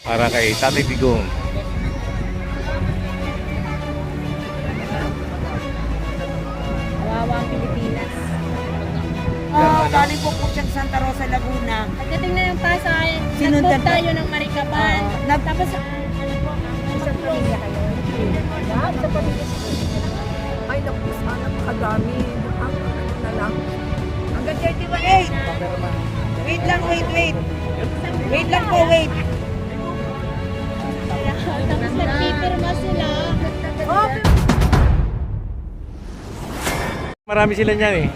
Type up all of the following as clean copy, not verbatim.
para kay Tatay Digong. Kawawa ang Pilipinas. Galing po siyang Santa Rosa, Laguna. Pagdating na yung pasay, Sinundan nag-book tayo ng Maricaban. Tapos, Sa pamilya kayo? Lahat sa pamilya. Ay, naku, sana makadami. Ang na lang. Hanggang 31. Wait lang, wait. Wait lang po, wait. tapos nagpipirma sila. Marami sila niyan eh.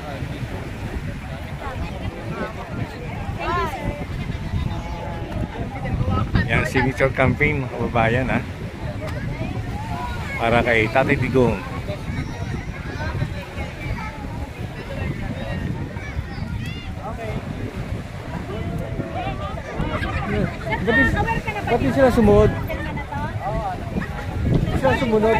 Yan, signature campaign mga kababayan ha. Para kay Tatay Digong. Ba't di sila sumunod? Sila sumunod?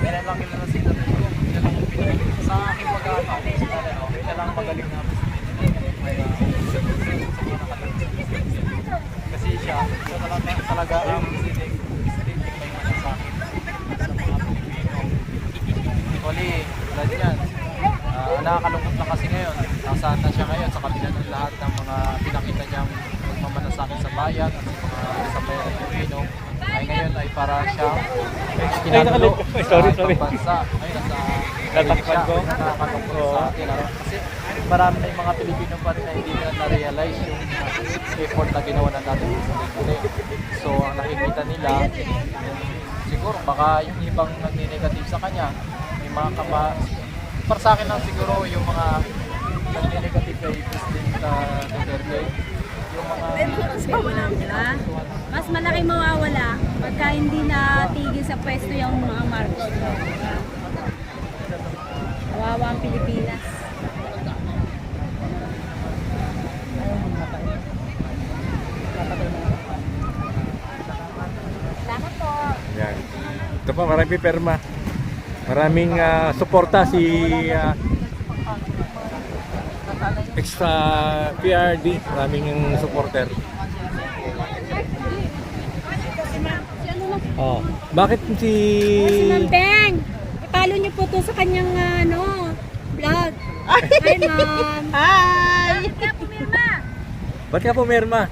Kailan lang kilala si Tatay Digong. Kailan lang pinagaling sa aking pag-aaral. Kailan lang magaling na kasi siya talaga ang sinig may masasakin sa mga Pilipino. Actually, tulad yan. Nakakalungkot lang kasi ngayon. Nasaan na siya ngayon sa kabila ng lahat ng mga pinakita niyang magmamalasakit sa bayan at sa mga sa bayan Pilipino. Ay ngayon ay para siyang kinagulo sa ibang bansa. Ngayon nasa Tatakpan ko? nakakalungkot sa atin. Kasi marami na yung mga Pilipino pa rin na hindi nila na-realize yung effort na ginawa na natin sa Ligure. So ang nakikita nila, siguro baka yung ibang nagni-negative sa kanya, yung mga para sa akin lang siguro yung mga nagni-negative kay President Duterte, yung mga Mas malaki mawawala pagka hindi natigil sa pwesto yung mga Marcos. Kawawa ang Pilipinas. Salamat po. Yan. Ito pa, maraming perma. Maraming suporta si extra PRD. Maraming yung supporter. Oh, bakit si Si Ma'am Beng, ipalo niyo po to sa kanyang vlog. Hi, Ma'am. Hi! Ba't ka pumirma?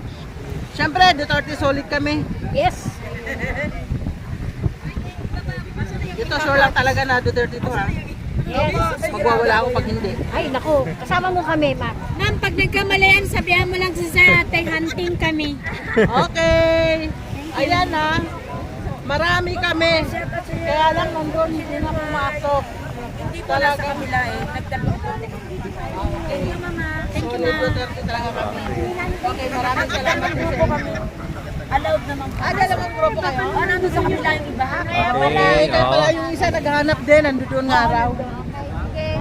Siyempre, Duterte solid kami. Yes. Ito, sure lang talaga na Duterte ito ha. Yes. Magwawala ako pag hindi. Ay, naku. Kasama mo kami, Ma'am. Ma'am, pag nagkamalayan, sabihan mo lang sa hunting kami. Okay! Ayan na. Marami kami. Kaya lang nandun, hindi na pumasok. Hindi ko talaga nila eh. Thank you, Mama. Thank you, Solid Ma'am. Duterte talaga kami. Okay, maraming salamat. Grupo kami. Allowed naman po. Dalawa grupo kayo? Nandun sa kabila yung iba. Okay, Kaya pala yung isa naghahanap din, nandun nga raw. Okay.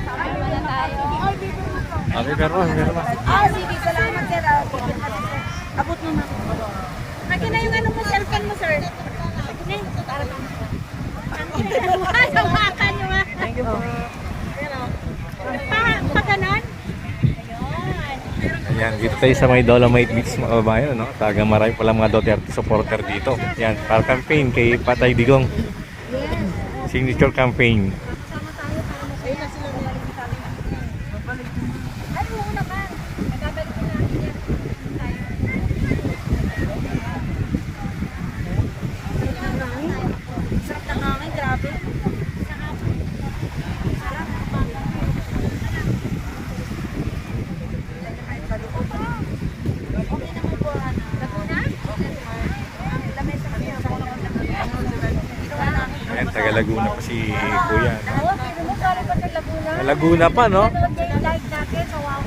Sama na tayo. Okay, perma. Sige, salamat, sir. Abot mo, Ma'am. Akin na yung mo, cellphone mo, sir. Akin na. Sawakan nyo, ha? Thank you po. Pa ganon? Ayan, dito tayo sa may Dolomite Beach mga kababayan, no? Tagang marami pala mga Duterte supporter dito. Yan, para campaign kay Tatay Digong. Signature campaign. Ay, oo naman. Nagabalik ko natin yan. Sarap ng hangin, grabe. Ayan, taga Laguna pa si Kuya. No? Oo, pero mo, sorry pa sa Laguna. Sa Laguna pa, no? Live natin sa Wow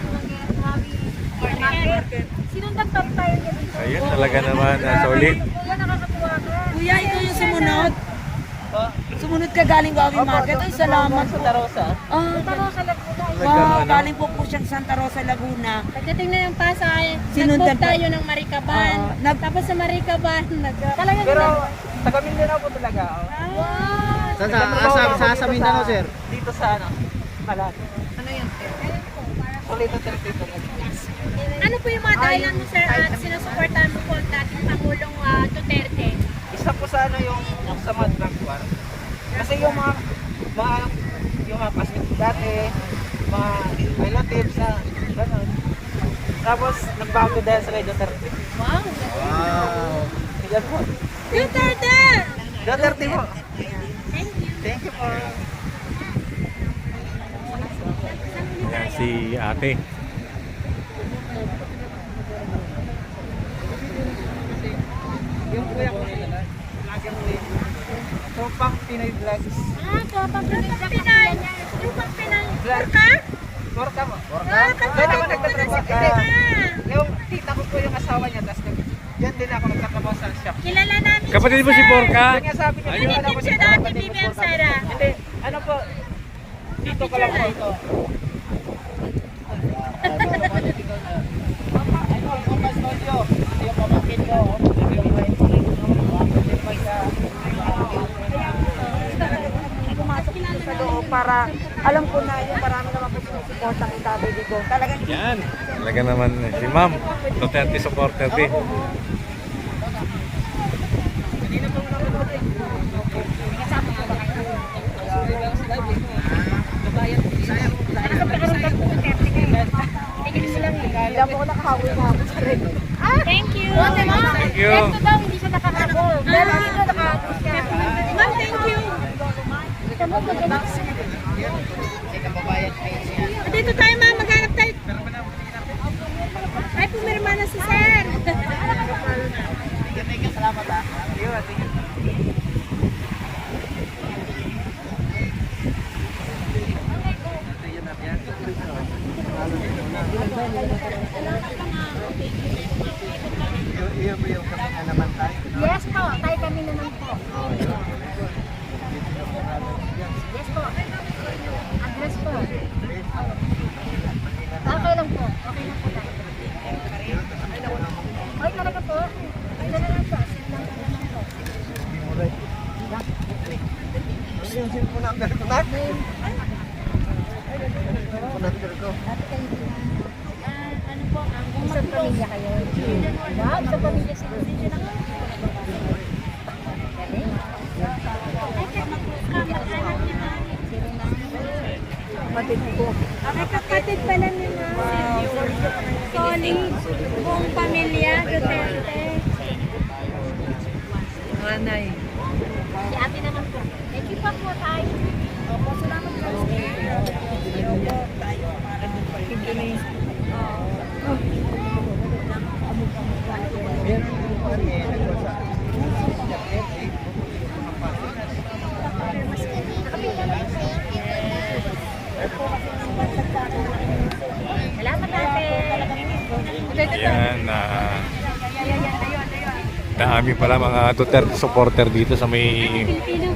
Market. Sinundan top tayo niya dito. Ayan, talaga naman, solid. Kuya, nakakatuwa ka. Kuya, ito yung sumunod. Sumunod ka galing Gawi Market. Ay, salamat po. Santa Rosa. Taro sa Laguna. Wow, galing po siyang Santa Rosa, Laguna. Pagdating na yung pasay, Sinundan nag-book tayo ng Maricaban. Tapos sa Maricaban, talagang pero taga Mindanao po talaga. wow! Sa Mindanao, sir? Dito sa ano? Kalat. Ano yan, sir? Solito 32. Ano po yung mga dahilan mo, sir, at sinusuportahan mo po ang dating Pangulong Duterte? Isa po sa ano yung sa mud bank war. Kasi yung mga yung mga pasok dati, mga relatives na gano'n. Tapos nagbago dahil sa kay Duterte. Wow! Yan po. Duterte! Duterte po. Thank you. Thank you po. Yan si ate. Yung kuya ko nila, vlogger ko yun. Tropang Pinoy Vlogs. Ito, Pinay. Yung pang Pinay. Porka? Porka mo. Kapatid Diyan ako mo na si nagtatrabaho. Porka. Yung tita ko po yung asawa niya, tapos yan din ako nagtatrabaho sa shop. Kilala namin Kapatid mo si Porka? Yun nga sabi niya, Ayun. kilala ko Siya si dati, Porka. BBM Sara. Hindi, ano po, dito ka lang po ito. Sa loob para alam ko na yung marami naman po sinusuporta kay Tatay Digong. Talagang Yan. Talaga naman si Ma'am. Duterte supporter din. hindi ako nakahawi na ako sa red. Thank you. Thank you. Ito daw, hindi siya nakakabol. Pero dito nakahawi siya. Ma'am, thank you. Dito tayo, ma'am. Maghanap tayo. Ay, pumirma na si sir. Salamat ha. Yes po, tayo kami naman po. Yes po. Address po. Okay lang po. Okay lang po tayo. Okay talaga po. Okay na lang po. Send lang po naman po. Ano po, kung isang pamilya kayo. Wow, isang pamilya sila. Kapatid ko. Ay, kapatid pala ni Ma'am. Solid. Buong pamilya, Duterte. Nanay. Si ate naman po. Thank you po tayo. Opo, salamat po. Salamat ate. Yan. Dami pala mga Duterte supporter dito sa may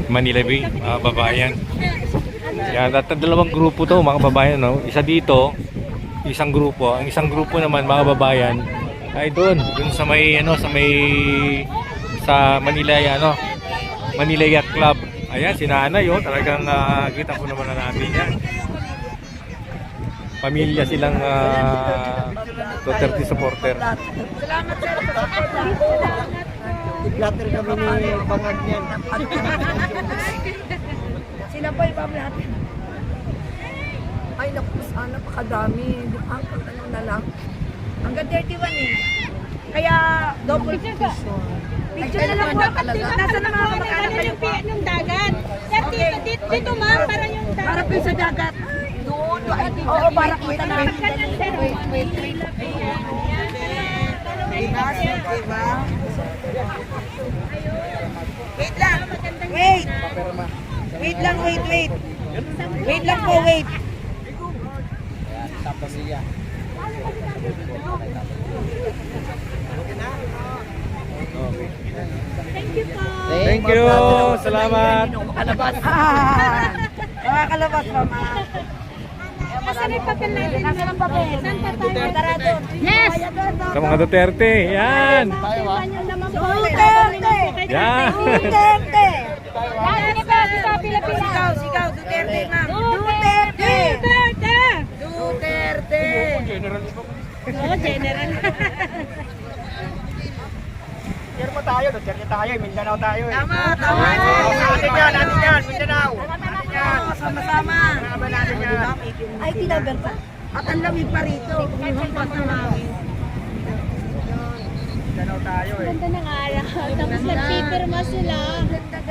Manila Bay, mga babayan. Yan, at dalawang grupo to mga babayan, no? Isa dito, isang grupo. Ang isang grupo naman mga babayan ay doon sa may sa Manila Manila Yacht Club. Ayan, si Nanay, talagang kita ko naman na natin yan. Pamilya silang Duterte supporter. Salamat sir sa support. Platter kami ni Bangag niyan. Sila pa iba natin. Ay naku, sana pakadami. Hanggang ano na lang. Hanggang 31 eh. Kaya double picture. Picture na lang po. Nasa na mga kamag-anak kayo pa? Yung dagat. Dito ma'am, para yung dagat. Para po sa dagat. Doon. Oo, para kita na. Wait. Diba? Wait lang. Wait. Wait lang, wait. Wait lang po, wait. Tapos siya. Thank you po. Thank you. Salamat. Makalabas. Makakalabas pa, ma. Asan yung papel natin? Nasaan ang papel? Saan pa tayo? Tara doon. Yes! Sa mga Duterte. Yan. Duterte! Yan. Duterte! Yan, ini pa sa Pilipinas. Sigaw, Duterte, ma'am. Duterte! General. Share mo tayo, Duterte tayo, Mindanao tayo eh. Tama, tama. Atin yan, Mindanao. Sama-sama. Laban natin yan. Ay, tinagal pa. At ang lamig pa rito. Humampas na namin. Mindanao tayo eh. Ganda ng araw. Tapos nagpipirma sila.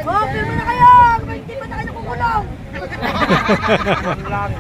Oh, pirma na kayo! Hindi pa na kayo nakukulong! Lang.